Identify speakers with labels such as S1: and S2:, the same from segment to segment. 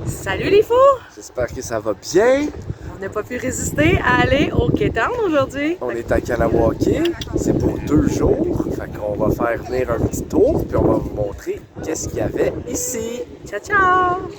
S1: Salut les fous!
S2: J'espère que ça va bien.
S1: On n'a pas pu résister à aller au Quétown aujourd'hui.
S2: On est à Kanawake, c'est pour 2 jours. Fait qu'on va faire venir un petit tour, puis on va vous montrer qu'est-ce qu'il y avait ici.
S1: Ciao ciao!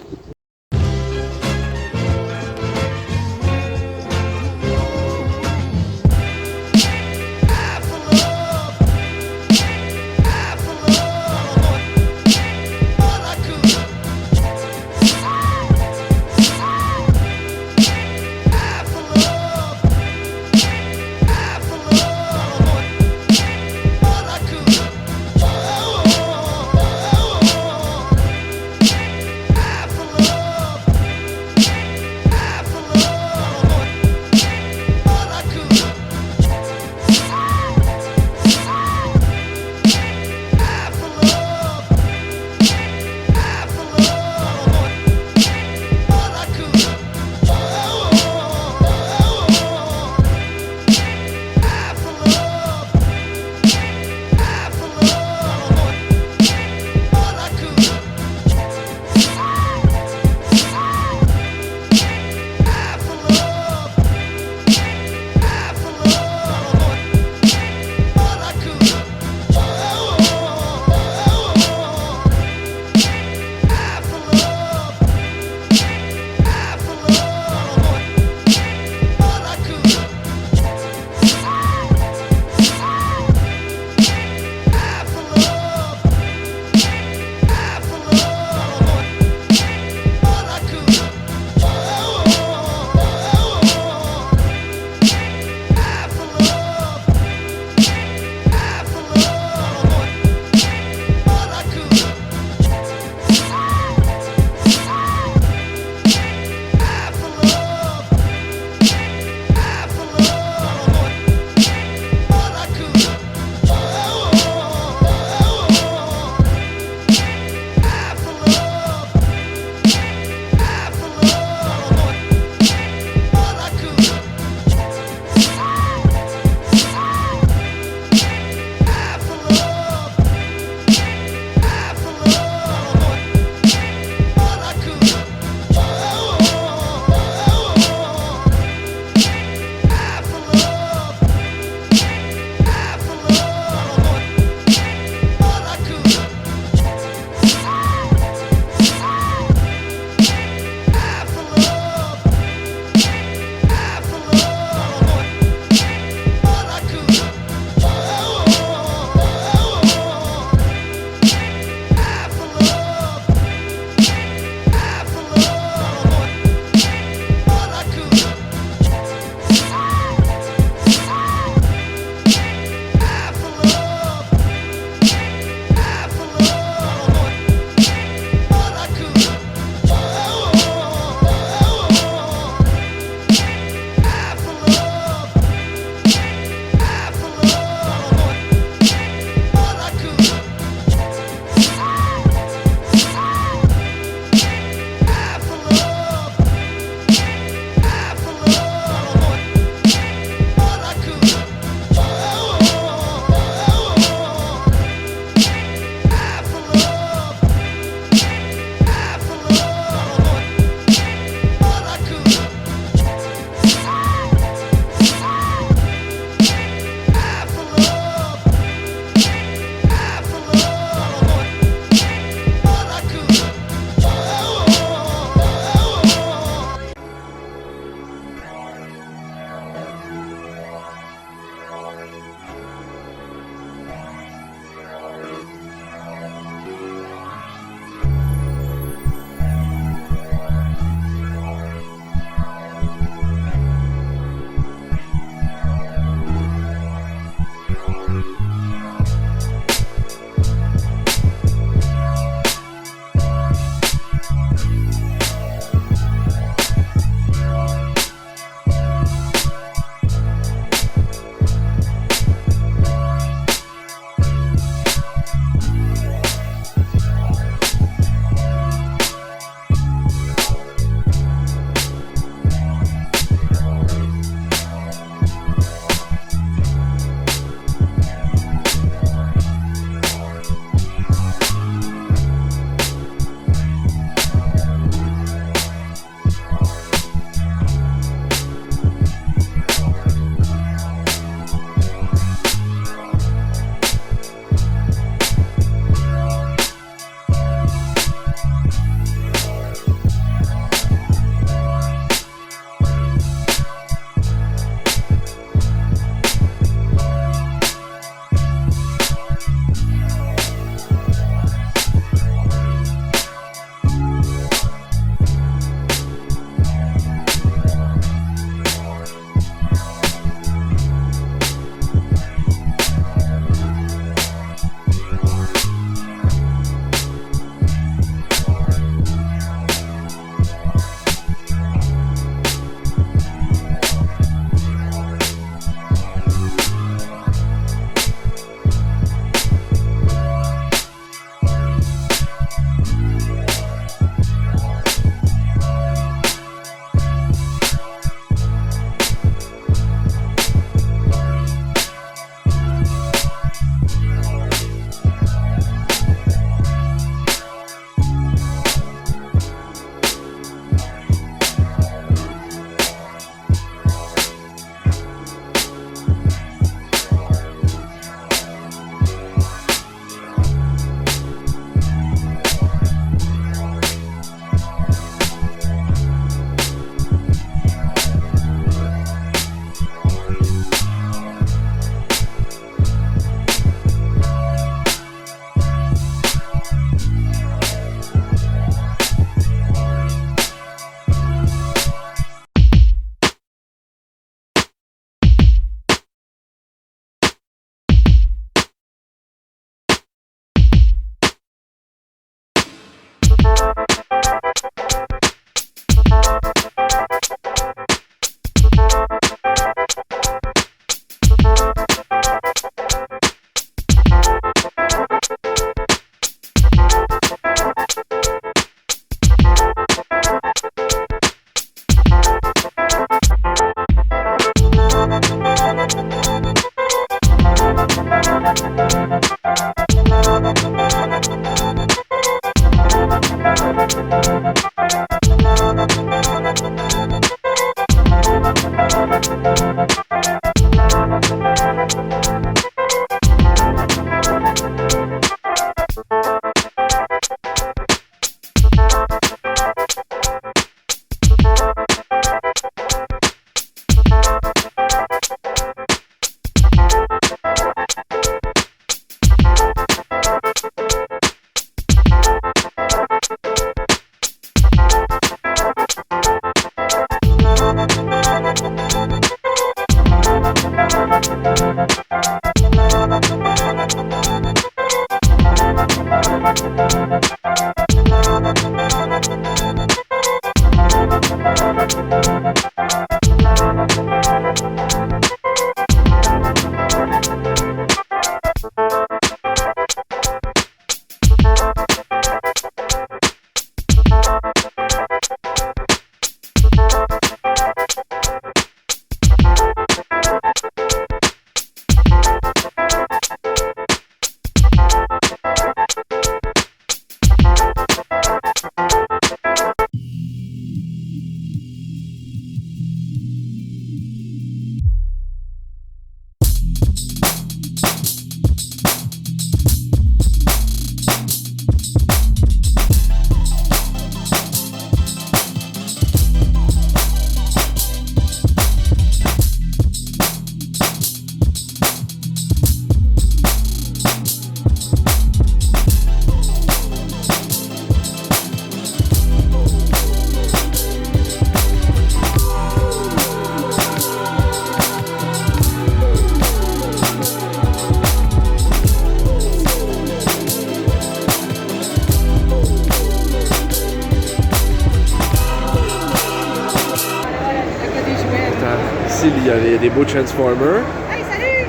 S2: ici, il y a des beaux Transformers.
S3: Hey, salut!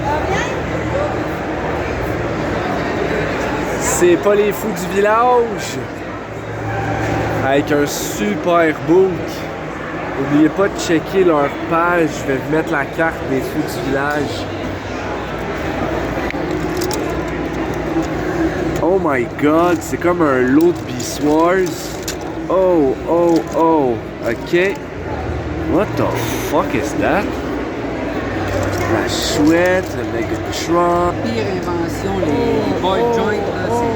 S3: Ça va bien?
S2: C'est pas les fous du village. Avec un super book. N'oubliez pas de checker leur page. Je vais vous mettre la carte des fous du village. Oh my god, c'est comme un lot de Beast Wars. Oh, oh, oh. Ok. What the fuck is that? La chouette, le Megatron.
S4: Pire invention, les boy joints, là, c'est...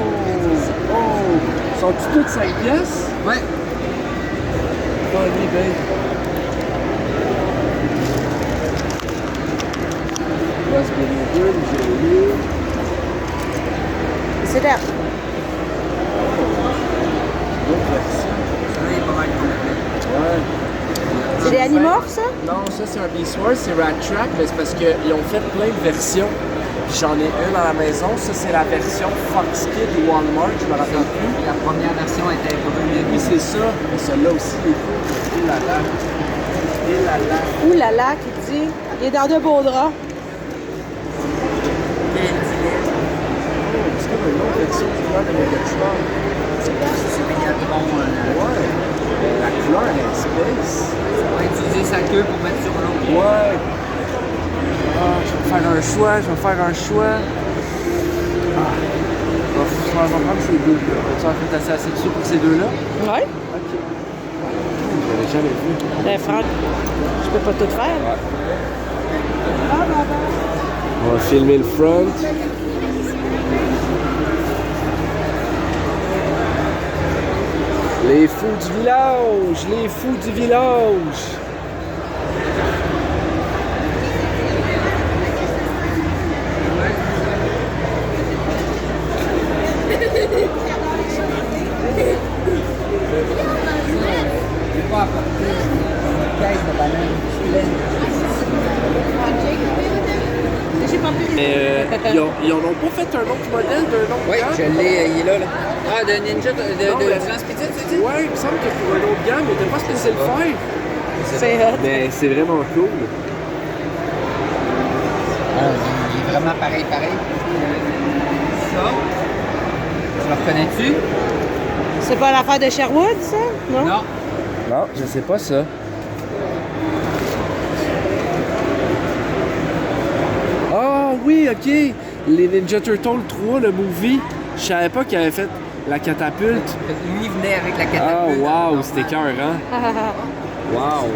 S2: Sont-tu toutes 5 pièces?
S4: Ouais.
S2: Funny, babe. Là, c'est les deux, j'ai lu.
S3: C'est là.
S2: D'autres versions.
S4: Ça, il est pas mal complet.
S2: Ouais.
S3: C'est des Animorphs, ça?
S2: Non, ça c'est un Beast Wars, c'est Rat Trap, mais c'est parce qu'ils ont fait plein de versions. Puis j'en ai une à la maison, ça c'est la version Fox Kid ou Walmart, je me rappelle plus.
S4: La première version était brune.
S2: Oui, c'est ça. Et celle-là aussi, il est cool. Et là là. Et là là.
S3: Ouh là là, qui dit. Il est dans de beaux draps.
S2: C'est comme une autre version du plan de Megatron.
S4: C'est Megatron.
S2: Ouais. La couleur, elle est space.
S4: On va utiliser sa queue pour mettre sur l'autre.
S2: Ouais. Ah, je vais faire un choix, je vais faire un choix. Ah. Je vais prendre ces deux-là. Tu as fait assez dessus pour ces deux-là?
S3: Ouais.
S2: Ok. Je l'avais jamais vu.
S3: Ben, Franck, je peux pas tout faire.
S2: Ouais. On va filmer le front. Les fous du village! Les fous du village!
S4: J'ai pas apporté une caisse de bananes pleine.
S2: Ils en ont pas fait un autre modèle d'un autre
S4: Oui,
S2: gamme?
S4: je l'ai, il est là, là. Ah, de Ninja,
S2: Non,
S4: de
S2: mais-
S4: Transpedit, tu dis?
S2: Ouais, il me semble que pour un autre gamme, il n'était pas spécial faire.
S3: C'est hot.
S2: Mais c'est vraiment cool.
S4: Ah, il est vraiment pareil. Ça, tu le reconnais-tu?
S3: C'est pas l'affaire de Sherwood, ça? Non?
S4: Non.
S2: Non, je sais pas ça. Ah oui, ok. Les Ninja Turtles 3, le movie. Je savais pas qu'ils avaient fait la catapulte.
S4: Lui venait avec la
S2: Ah,
S4: catapulte.
S2: wow, c'était cœur, hein? Wow.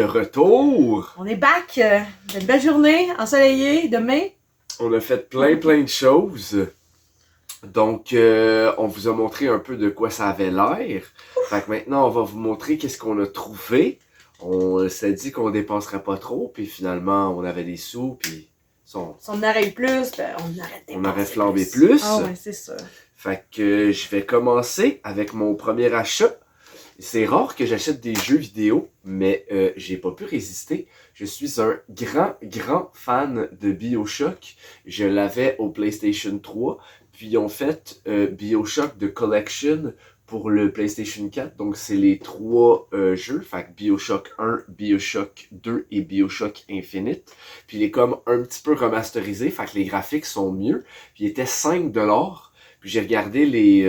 S2: de retour!
S3: On est back. Une belle journée ensoleillée de mai.
S2: On a fait plein de choses. Donc, on vous a montré un peu de quoi ça avait l'air. Fait que maintenant, on va vous montrer qu'est-ce qu'on a trouvé. On s'est dit qu'on dépenserait pas trop, puis finalement, on avait des sous, puis
S3: Si on en aurait eu plus, ben,
S2: on aurait flambé plus.
S3: Ah ouais, c'est ça.
S2: Fait que je vais commencer avec mon premier achat. C'est rare que j'achète des jeux vidéo, mais j'ai pas pu résister. Je suis un grand fan de BioShock. Je l'avais au PlayStation 3, puis ils ont fait BioShock The Collection pour le PlayStation 4. Donc c'est les 3 jeux, fait que BioShock 1, BioShock 2 et BioShock Infinite. Puis il est comme un petit peu remasterisé, fait que les graphiques sont mieux. Puis il était 5$. Puis j'ai regardé les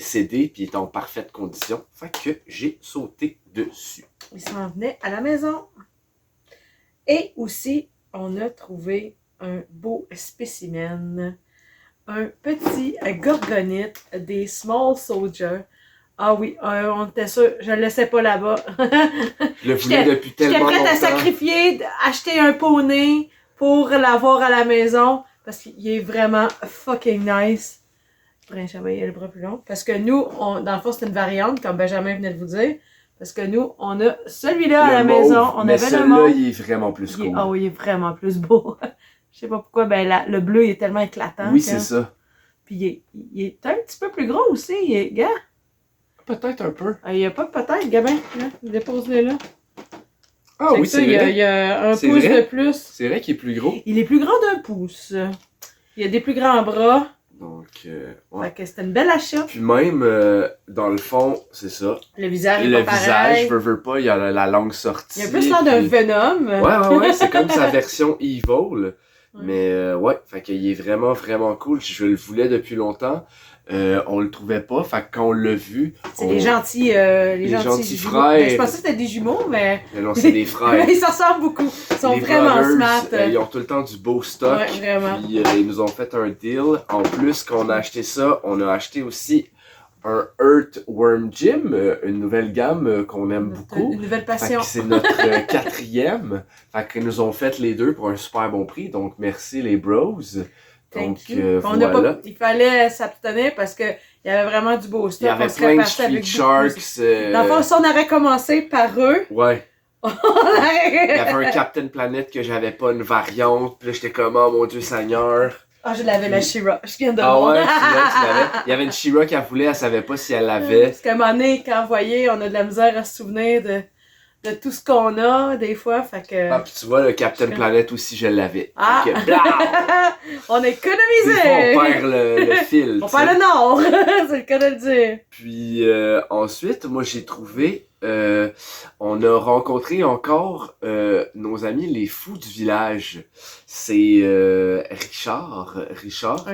S2: CD, puis ils étaient en parfaite condition. Fait que j'ai sauté dessus.
S3: Ils s'en venaient à la maison. Et aussi, on a trouvé un beau spécimen. Un petit gorgonite des Small Soldiers. Ah oui, on était sûr, je le laissais pas là-bas.
S2: Je le voulais depuis tellement longtemps.
S3: J'étais prête à sacrifier, acheter un poney pour l'avoir à la maison. Parce qu'il est vraiment fucking nice. Benjamin, il a le bras plus long. Parce que nous, dans le fond, c'est une variante, comme Benjamin venait de vous dire. Parce que nous, on a celui-là à la maison. On avait le mauve.
S2: Il est vraiment plus cool.
S3: Ah oui, il est vraiment plus beau. Je sais pas pourquoi, ben le bleu, il est tellement éclatant.
S2: Oui, c'est ça.
S3: Puis il est un petit peu plus gros aussi. Gars.
S2: Peut-être un peu.
S3: Il n'y a pas peut-être, Gabin. Dépose-le là.
S2: Ah oui, c'est vrai.
S3: Il y a un
S2: C'est
S3: pouce
S2: vrai.
S3: de plus.
S2: C'est vrai qu'il est plus gros.
S3: Il est plus grand d'un pouce. Il a des plus grands bras.
S2: Donc, ouais.
S3: Fait que c'était une belle achat.
S2: Puis même, dans le fond, c'est ça.
S3: Le visage est
S2: Le
S3: pas pareil.
S2: visage, veux pas, il y a la langue sortie.
S3: Il y a plus l'air d'un
S2: puis-
S3: Venom.
S2: Ouais, c'est comme sa version Evil. Mais ouais, fait qu'il est vraiment cool. Je le voulais depuis longtemps. On le trouvait pas, fait que quand on l'a vu...
S3: C'est les gentils jumeaux.
S2: frères.
S3: Ben, je pensais que c'était des jumeaux, mais...
S2: Mais non, c'est des frères.
S3: Ils s'en ressemblent beaucoup. Ils sont
S2: Les
S3: vraiment
S2: brothers,
S3: smart.
S2: ils ont tout le temps du beau stock.
S3: Ouais, vraiment.
S2: Puis ils nous ont fait un deal. En plus, quand on a acheté ça, on a acheté aussi un Earthworm Jim, une nouvelle gamme qu'on aime beaucoup.
S3: Une nouvelle
S2: Fait
S3: passion.
S2: que c'est notre 4e. Fait qu'ils nous ont fait les deux pour un super bon prix. Donc merci les bros. Donc
S3: Thank you. On
S2: voilà.
S3: il fallait s'abstenir parce que il y avait vraiment du beau
S2: Il
S3: stock.
S2: y avait
S3: On serait
S2: plein de
S3: parti
S2: Street
S3: avec
S2: Sharks.
S3: beaucoup. Dans le fond, si on avait commencé par eux,
S2: Ouais.
S3: on
S2: Il y
S3: aurait...
S2: avait un Captain Planet que j'avais pas une variante. Puis là, j'étais comme, oh mon Dieu Seigneur.
S3: Ah, je l'avais la She-Ra. Je viens de
S2: Ah
S3: voir.
S2: ouais, tu l'avais. Il y avait une She-Ra qu'elle voulait, elle savait pas si elle l'avait.
S3: Parce qu'à un moment donné, quand vous voyez, on a de la misère à se souvenir de tout ce qu'on a, des fois, fait que...
S2: Ah, puis tu vois, le Captain Planet aussi, je l'avais.
S3: Ah!
S2: Fait que, blam!
S3: On a
S2: Des
S3: économisé!
S2: fois, on perd le fil.
S3: On
S2: tu sais.
S3: perd le nord! C'est le cas de le dire.
S2: Puis ensuite, moi j'ai trouvé, on a rencontré encore nos amis les fous du village. C'est Richard
S3: Un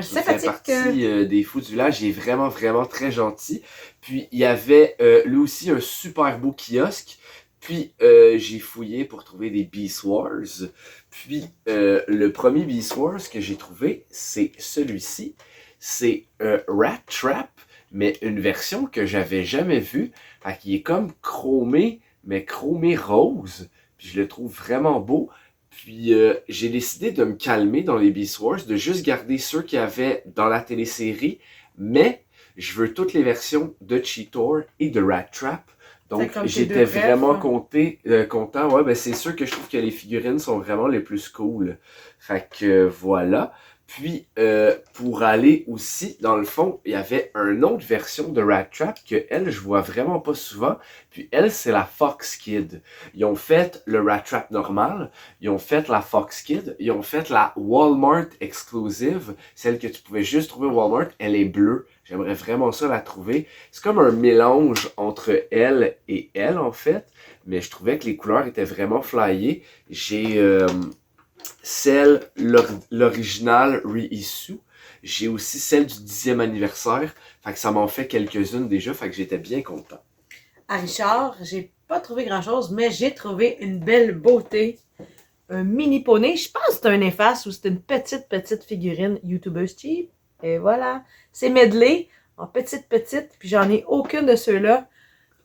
S2: qui fait
S3: sympathique,
S2: partie des fous du village. Il est vraiment très gentil. Puis il y avait lui aussi un super beau kiosque. Puis j'ai fouillé pour trouver des Beast Wars. Puis le premier Beast Wars que j'ai trouvé, c'est celui-ci. C'est Rat Trap, mais une version que j'avais jamais vue. Fait qu'il est comme chromé, mais chromé rose. Puis je le trouve vraiment beau. Puis j'ai décidé de me calmer dans les Beast Wars, de juste garder ceux qu'il y avait dans la télésérie. Mais je veux toutes les versions de Cheetor et de Rat Trap. Donc, j'étais vraiment content. Ouais, ben c'est sûr que je trouve que les figurines sont vraiment les plus cool. Fait que voilà. Puis, pour aller aussi, dans le fond, il y avait une autre version de Rat Trap que elle, je vois vraiment pas souvent. Puis elle, c'est la Fox Kid. Ils ont fait le Rat Trap normal, ils ont fait la Fox Kid, ils ont fait la Walmart exclusive, celle que tu pouvais juste trouver au Walmart. Elle est bleue. J'aimerais vraiment ça la trouver. C'est comme un mélange entre elle et elle, en fait. Mais je trouvais que les couleurs étaient vraiment flyées. J'ai l'original reissue. J'ai aussi celle du 10e anniversaire. Fait que ça m'en fait quelques-unes déjà. Fait que j'étais bien content.
S3: À Richard, j'ai pas trouvé grand-chose, mais j'ai trouvé une belle beauté. Un mini poney. Je pense que c'est un efface ou c'est une petite figurine YouTubeuse cheap. Et voilà. C'est medley en petite. Puis j'en ai aucune de ceux-là.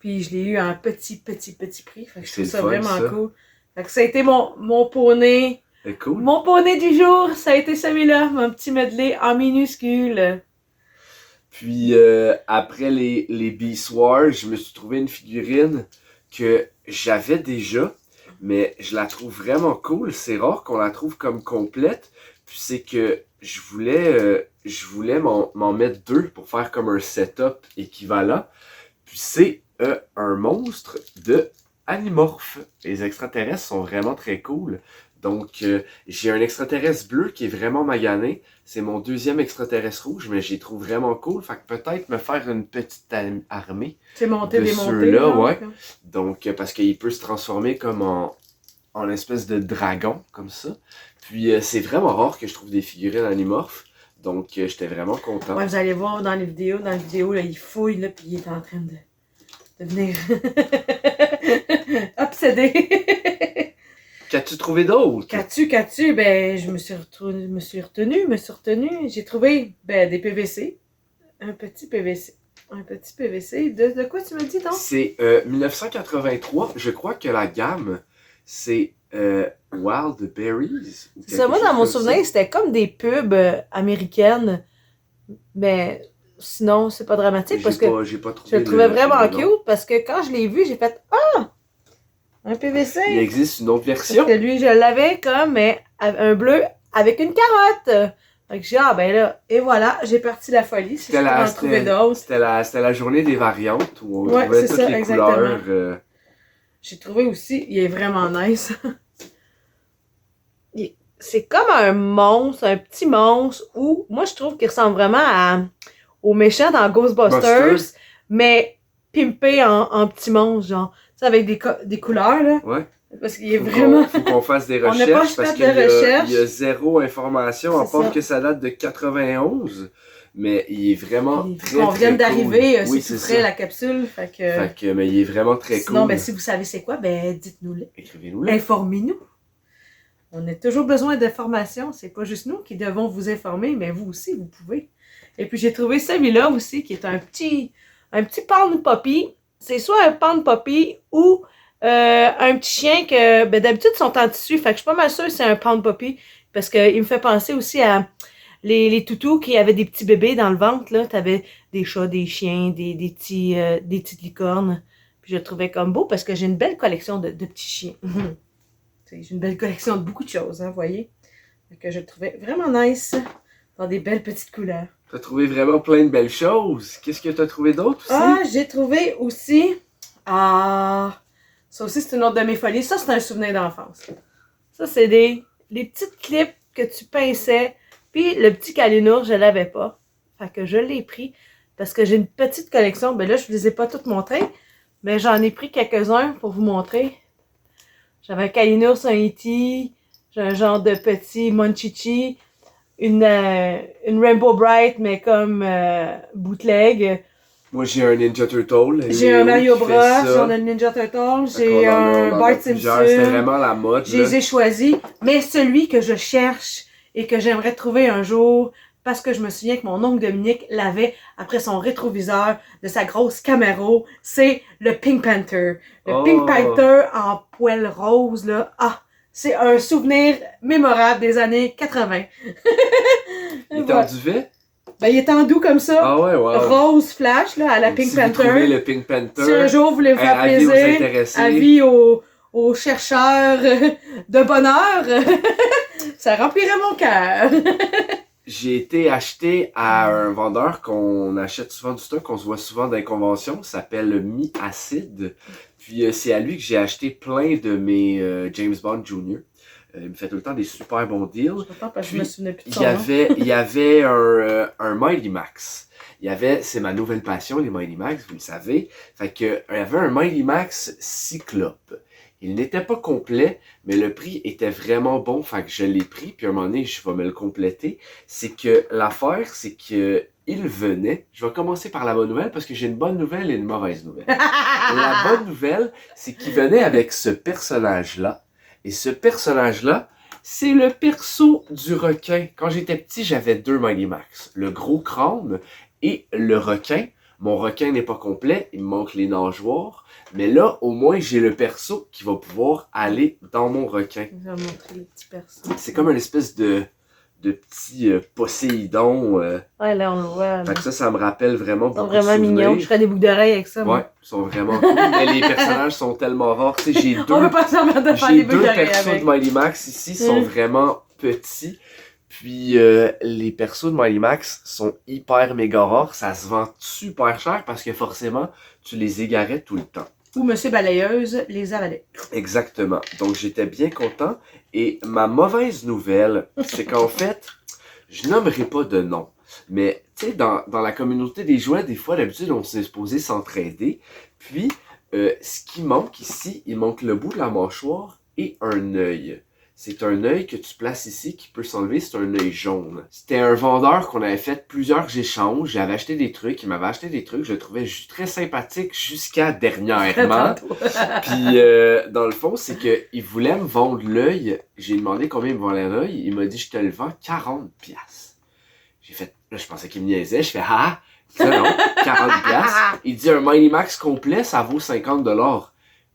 S3: Puis je l'ai eu en petit prix. Fait que je
S2: C'est
S3: trouve
S2: le
S3: ça
S2: fun,
S3: vraiment
S2: ça.
S3: cool. Fait que ça a été mon poney.
S2: C'est cool.
S3: Mon poney du jour, ça a été celui-là. Mon petit medley en minuscule.
S2: Puis après les Beast Wars, je me suis trouvé une figurine que j'avais déjà, mais je la trouve vraiment cool. C'est rare qu'on la trouve comme complète. Puis c'est que je voulais m'en mettre deux pour faire comme un setup équivalent. Puis c'est un monstre de Animorph. Les extraterrestres sont vraiment très cool. Donc, j'ai un extraterrestre bleu qui est vraiment magané. C'est mon deuxième extraterrestre rouge, mais je les trouve vraiment cool. Fait que peut-être me faire une petite armée.
S3: C'est monté,
S2: De
S3: démonté.
S2: ceux-là,
S3: là,
S2: ouais.
S3: comme.
S2: Donc, parce qu'il peut se transformer comme en espèce de dragon, comme ça. Puis, c'est vraiment rare que je trouve des figurines Animorph. Donc, j'étais vraiment content.
S3: Ouais, vous allez voir dans les vidéos. Dans la vidéo, là, il fouille, là, puis il est en train de venir obsédé.
S2: Qu'as-tu trouvé d'autre?
S3: Qu'as-tu? Ben, je me suis retenue. J'ai trouvé, ben, des PVC. Un petit PVC. De quoi tu me dis, donc?
S2: C'est 1983. Je crois que la gamme, c'est Wild Berries. ou
S3: C'est ça, moi,
S2: quelque
S3: dans mon
S2: chose comme
S3: souvenir, c'était comme des pubs américaines. Mais sinon, c'est pas
S2: ça.
S3: dramatique parce que
S2: J'ai pas trouvé
S3: je le trouvais vraiment
S2: le nom.
S3: cute. Parce que quand je l'ai vu, j'ai fait Ah! Un PVC!
S2: Il existe une autre
S3: Parce
S2: version.
S3: que lui, je l'avais comme mais un bleu avec une carotte. Fait que j'ai dit, ah ben là, et voilà, j'ai parti la folie. Si je peux en trouver d'autres.
S2: C'était la journée des variantes où on
S3: Ouais,
S2: trouvait
S3: c'est
S2: toutes
S3: ça,
S2: les
S3: exactement.
S2: couleurs.
S3: J'ai trouvé aussi, il est vraiment nice. C'est comme un monstre, un petit monstre, où moi je trouve qu'il ressemble vraiment au méchant dans Ghostbusters,
S2: Busters.
S3: mais pimpé en petit monstre, genre. Tu sais, avec des couleurs, là.
S2: Ouais.
S3: Parce qu'il est
S2: Faut
S3: vraiment.
S2: faut qu'on fasse des
S3: On n'a pas
S2: recherches parce
S3: fait
S2: qu'il
S3: de recherche.
S2: y a zéro information, à
S3: C'est
S2: part
S3: ça.
S2: que ça date de 91. Mais il est vraiment très,
S3: On vient
S2: très
S3: d'arriver,
S2: cool. Oui,
S3: c'est tout
S2: c'est
S3: frais
S2: ça.
S3: la capsule. Fait que.
S2: Fait que, mais il est vraiment très
S3: Sinon,
S2: cool.
S3: ben, si vous savez c'est quoi, ben dites-nous-le.
S2: Écrivez-nous-le.
S3: Informez-nous. On a toujours besoin d'informations. C'est pas juste nous qui devons vous informer, mais vous aussi, vous pouvez. Et puis j'ai trouvé celui-là aussi, qui est un petit pound puppy. C'est soit un pound puppy ou un petit chien que ben, d'habitude ils sont en tissu. Fait que je suis pas mal sûre que c'est un pound puppy. Parce qu'il me fait penser aussi à les toutous qui avaient des petits bébés dans le ventre. Là, t'avais des chats, des chiens, des petites licornes. Puis je le trouvais comme beau parce que j'ai une belle collection de petits chiens. J'ai une belle collection de beaucoup de choses, hein, vous voyez. Fait que je le trouvais vraiment nice dans des belles petites couleurs.
S2: T'as trouvé vraiment plein de belles choses. Qu'est-ce que t'as trouvé d'autre aussi?
S3: Ah, j'ai trouvé aussi. Ah, ça aussi, c'est une autre de mes folies. Ça, c'est un souvenir d'enfance. Ça, c'est les petites clips que tu pinçais. Puis le petit Kalinours, je l'avais pas. Fait que je l'ai pris parce que j'ai une petite collection. Ben là, je ne les ai pas toutes montrées, mais j'en ai pris quelques-uns pour vous montrer. J'avais un Kalinours, un E.T., j'ai un genre de petit Monchichi, une Rainbow Bright, mais comme bootleg.
S2: Moi, j'ai un Ninja Turtle.
S3: J'ai un Mario
S2: qui
S3: Bros,
S2: fait ça.
S3: j'en ai un Ninja Turtle,
S2: Fait
S3: j'ai
S2: qu'on en a-
S3: un
S2: on en a
S3: Bart
S2: plusieurs. C'était
S3: Simpson.
S2: vraiment la mode.
S3: Je
S2: là.
S3: les ai choisis, mais celui que je cherche et que j'aimerais trouver un jour, parce que je me souviens que mon oncle Dominique l'avait après son rétroviseur de sa grosse Camaro, c'est le Pink Panther. Le
S2: Oh.
S3: Pink Panther en poil rose, là. Ah, c'est un souvenir mémorable des années 80.
S2: Il est
S3: Voilà.
S2: en duvet?
S3: Ben, il est en doux comme ça.
S2: Ah ouais, wow.
S3: Rose flash, là, à la
S2: Donc,
S3: Pink
S2: si vous trouvez
S3: Panther.
S2: le Pink Panther,
S3: Si un jour vous voulez vous faire
S2: avis aux
S3: plaisir,
S2: intéressés.
S3: avis aux chercheurs de bonheur, ça remplirait mon cœur.
S2: J'ai été acheté à un vendeur qu'on achète souvent du stock, qu'on se voit souvent dans les conventions, ça s'appelle Mi-Acid. Puis c'est à lui que j'ai acheté plein de mes James Bond Jr. Il me fait tout le temps des super bons deals.
S3: Pourtant, parce que je me
S2: Puis,
S3: souvenais plus de
S2: Il
S3: son
S2: y
S3: nom.
S2: avait un Mighty Max. C'est ma nouvelle passion, les Mighty Max, vous le savez. Fait que, il y avait un Mighty Max Cyclope. Il n'était pas complet, mais le prix était vraiment bon, fait que je l'ai pris, puis à un moment donné, je vais me le compléter. C'est que l'affaire, c'est que il venait, je vais commencer par la bonne nouvelle, parce que j'ai une bonne nouvelle et une mauvaise nouvelle. La bonne nouvelle, c'est qu'il venait avec ce personnage-là, et ce personnage-là, c'est le perso du requin. Quand j'étais petit, j'avais deux Mighty Max, le gros crâne et le requin. Mon requin n'est pas complet, il me manque les nageoires. Mais là, au moins, j'ai le perso qui va pouvoir aller dans mon requin.
S3: Je vais montrer les petits persos.
S2: C'est comme une espèce de petit Poséidon.
S3: Ouais, là, on le voit. Là.
S2: Fait que ça me rappelle vraiment
S3: Ils sont
S2: beaucoup de
S3: vraiment mignons.
S2: souvenirs.
S3: Je ferais des boucles d'oreilles avec ça. moi.
S2: Ouais, ils sont vraiment cool. Mais les personnages sont tellement rares. Tu sais, j'ai
S3: On
S2: deux,
S3: peut pas se permettre de faire
S2: j'ai
S3: des boucles
S2: deux
S3: d'oreilles
S2: persos
S3: avec.
S2: de Mighty Max ici, sont vraiment petits. Puis les persos de Mighty Max sont hyper méga rares. Ça se vend super cher parce que forcément, tu les égarais tout le temps.
S3: Ou Monsieur Balayeuse les avalait.
S2: Exactement. Donc j'étais bien content. Et ma mauvaise nouvelle, c'est qu'en fait, je nommerai pas de nom. Mais tu sais, dans la communauté des jouets, des fois, d'habitude, on s'est supposé s'entraider. Puis, ce qui manque ici, il manque le bout de la mâchoire et un œil. C'est un œil que tu places ici qui peut s'enlever, c'est un œil jaune. C'était un vendeur qu'on avait fait plusieurs échanges. J'avais acheté des trucs, il m'avait acheté des trucs. Je le trouvais très sympathique jusqu'à dernièrement. Puis, dans le fond, c'est qu'il voulait me vendre l'œil. J'ai demandé combien il me vendait l'œil. Il m'a dit, je te le vends 40$. J'ai fait, là, je pensais qu'il me niaisait. Je fais, ah, non, 40$. Il dit, un Mighty Max complet, ça vaut 50$.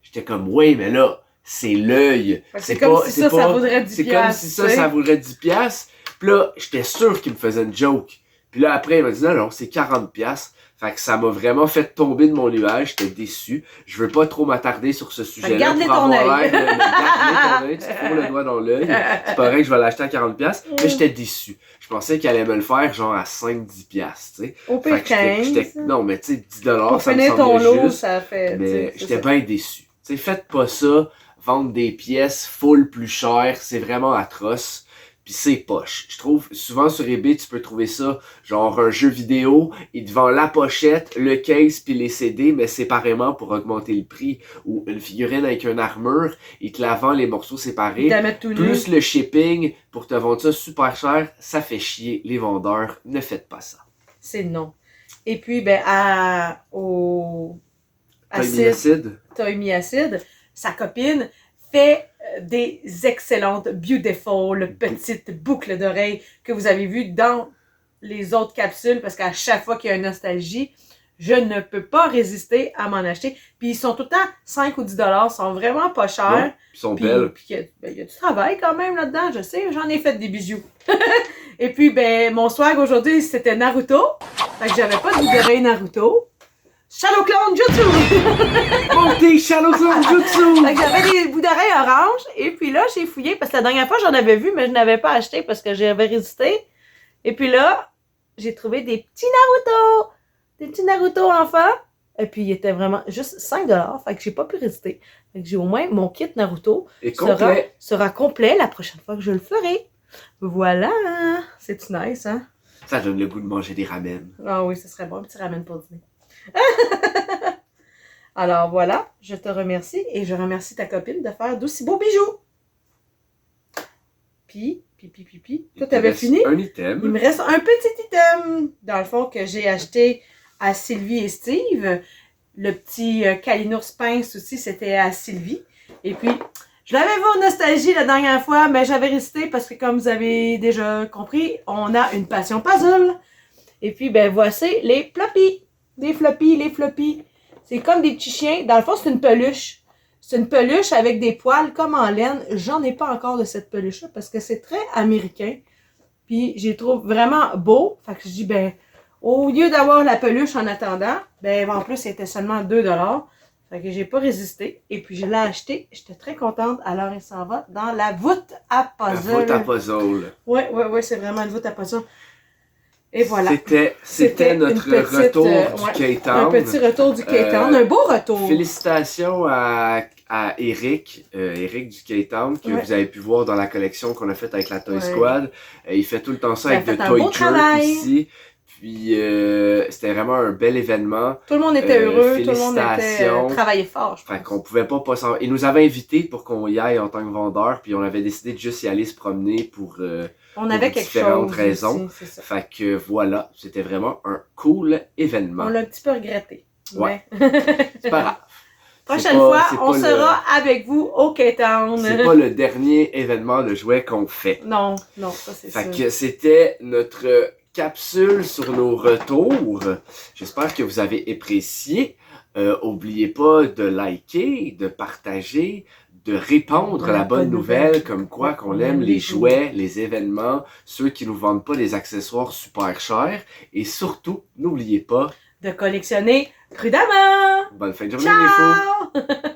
S2: J'étais comme, ouais, mais là, c'est l'œil.
S3: C'est comme si ça vaudrait 10$.
S2: C'est comme si ça vaudrait 10$. Puis là, j'étais sûr qu'il me faisait une joke. Puis là, après, il m'a dit, non, c'est 40$. Fait que ça m'a vraiment fait tomber de mon nuage. J'étais déçu. Je veux pas trop m'attarder sur ce sujet-là.
S3: Garde
S2: pour
S3: ton
S2: avoir
S3: œil.
S2: l'air de garde ton œil. Tu te fous le doigt dans l'œil. C'est pas vrai que je vais l'acheter à 40$. Mais j'étais déçu. Je pensais qu'il allait me le faire genre à 5-10$, tu sais.
S3: Au pire, 15.
S2: Non, mais tu sais, 10$,
S3: Pour
S2: ça me
S3: finir ton
S2: semblait
S3: lot,
S2: juste.
S3: ça fait...
S2: Mais j'étais bien déçu. Tu sais, faites pas ça. Vendre des pièces full plus chères, c'est vraiment atroce. Puis c'est poche. Je trouve, souvent sur eBay, tu peux trouver ça, genre un jeu vidéo, il te vend la pochette, le case puis les CD, mais séparément pour augmenter le prix. Ou une figurine avec une armure, il te la vend les morceaux séparés. Plus le shipping, pour te vendre ça super cher, ça fait chier les vendeurs. Ne faites pas ça.
S3: C'est non. Et puis, ben, Toy Acid, sa copine, fait des excellentes, beautiful, petites boucles d'oreilles que vous avez vues dans les autres capsules parce qu'à chaque fois qu'il y a une nostalgie, je ne peux pas résister à m'en acheter. Puis ils sont tout le temps 5 ou 10$, sont vraiment pas chers.
S2: Ouais, ils sont belles.
S3: Puis il y a du travail quand même là-dedans, je sais, j'en ai fait des bijoux. Et puis, ben, mon swag aujourd'hui, c'était Naruto. Fait que j'avais pas de boucle d'oreille Naruto. Shadow Clone Jutsu!
S2: Montez Shadow Clone Jutsu!
S3: Fait que j'avais des bouts d'oreilles orange, et puis là, j'ai fouillé, parce que la dernière fois, j'en avais vu, mais je n'avais pas acheté parce que j'avais résisté. Et puis là, j'ai trouvé des petits Naruto! Des petits Naruto enfants. Et puis, il était vraiment juste 5$, fait que j'ai pas pu résister. Fait que j'ai au moins mon kit Naruto sera complet la prochaine fois que je le ferai. Voilà! C'est-tu nice, hein?
S2: Ça donne le goût de manger des ramen.
S3: Ah oui, ce serait bon, un petit ramen pour dîner. Alors voilà, je te remercie et je remercie ta copine de faire d'aussi beaux bijoux. Puis, toi t'avais fini?
S2: Un item.
S3: Il me reste un petit item, dans le fond, que j'ai acheté à Sylvie et Steve. Le petit Kalinours Pince aussi, c'était à Sylvie. Et puis, je l'avais vu en nostalgie la dernière fois, mais j'avais résisté parce que, comme vous avez déjà compris, on a une passion puzzle. Et puis, ben voici les floppies. Les floppies. C'est comme des petits chiens. Dans le fond, c'est une peluche. C'est une peluche avec des poils comme en laine. J'en ai pas encore de cette peluche-là parce que c'est très américain. Puis, je les trouve vraiment beaux. Fait que je dis, ben, au lieu d'avoir la peluche en attendant, ben, en plus, c'était seulement 2$. Fait que j'ai pas résisté. Et puis, je l'ai acheté. J'étais très contente. Alors, il s'en va dans la voûte à puzzle.
S2: La voûte à puzzle.
S3: Ouais, c'est vraiment une voûte à puzzle. Et voilà.
S2: C'était notre retour du K-Town.
S3: Un petit retour du K-Town. Un beau retour.
S2: Félicitations à Eric du K-Town, que vous avez pu voir dans la collection qu'on a faite avec la Toy Squad. Il fait tout le temps ça avec de Toy Jerk ici. Puis c'était vraiment un bel événement.
S3: Tout le monde était heureux, tout le monde était travaillé fort, je pense.
S2: Fait qu'on pouvait pas s'en... Il nous avait invités pour qu'on y aille en tant que vendeur, puis on avait décidé de juste y aller se promener pour
S3: on avait quelque
S2: différentes
S3: chose
S2: raisons.
S3: Aussi, c'est ça.
S2: Fait que voilà, c'était vraiment un cool événement.
S3: On l'a un petit peu regretté.
S2: Ouais. C'est pas grave.
S3: Prochaine fois, on sera avec vous au K-Town.
S2: C'est pas le dernier événement de jouets qu'on fait.
S3: Non, ça c'est sûr.
S2: Fait que c'était notre capsule sur nos retours. J'espère que vous avez apprécié. Oubliez pas de liker, de partager, de répondre à la bonne nouvelle, comme quoi qu'on aime les jouets, les événements, ceux qui nous vendent pas des accessoires super chers. Et surtout, n'oubliez pas
S3: de collectionner prudemment!
S2: bonne fin de journée les fous!
S3: Ciao!